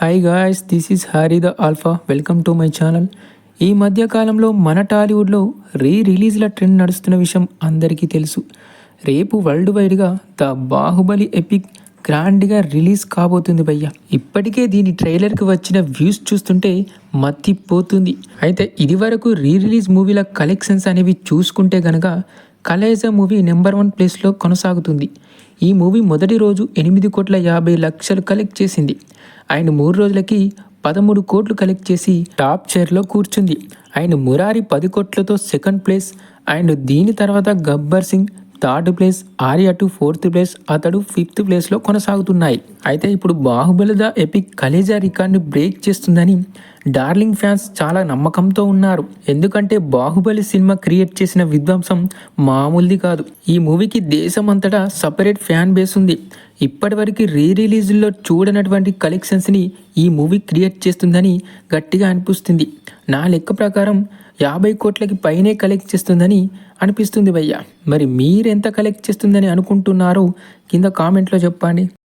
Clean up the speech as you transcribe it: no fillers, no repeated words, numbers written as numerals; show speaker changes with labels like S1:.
S1: Hi guys, this is Harry the alpha. Welcome to my channel. ఈ మధ్య కాలంలో మన టాలీవుడ్లో రిలీజ్ల ట్రెండ్ నడుస్తున్న విషయం అందరికీ తెలుసు. రేపు వరల్డ్ వైడ్గా ద బాహుబలి ఎపిక్ గ్రాండ్గా రిలీజ్ కాబోతుంది భయ్య. ఇప్పటికే దీని ట్రైలర్కి వచ్చిన వ్యూస్ చూస్తుంటే మత్తిపోతుంది. అయితే ఇది వరకు రిలీజ్ మూవీల కలెక్షన్స్ అనేవి చూసుకుంటే గనక కలేజా మూవీ నెంబర్ 1 ప్లేస్లో కొనసాగుతుంది. ఈ మూవీ మొదటి రోజు 8,50,00,000 కలెక్ట్ చేసింది. అండ్ 3 రోజులకి 13 కోట్లు కలెక్ట్ చేసి టాప్ చైర్లో కూర్చుంది. అండ్ మురారి 10 కోట్లతో సెకండ్ ప్లేస్. అండ్ దీని తర్వాత Gabbar Singh third place, Arya 2 4th place, Athadu 5th ప్లేస్లో కొనసాగుతున్నాయి. అయితే ఇప్పుడు బాహుబలి ద ఎపిక్ కలేజా రికార్డ్ని బ్రేక్ చేస్తుందని డార్లింగ్ ఫ్యాన్స్ చాలా నమ్మకంతో ఉన్నారు. ఎందుకంటే బాహుబలి సినిమా క్రియేట్ చేసిన విధ్వంసం మామూలుది కాదు. ఈ మూవీకి దేశమంతటా సపరేట్ ఫ్యాన్ బేస్ ఉంది. ఇప్పటివరకు రిలీజ్లో చూడనటువంటి కలెక్షన్స్ని ఈ మూవీ క్రియేట్ చేస్తుందని గట్టిగా అనిపిస్తుంది. నా లెక్క ప్రకారం 50 కోట్లకి పైనే కలెక్ట్ చేస్తుందని అనిపిస్తుంది భయ్య. మరి మీరెంత కలెక్ట్ చేస్తుందని అనుకుంటున్నారో కింద కామెంట్లో చెప్పండి.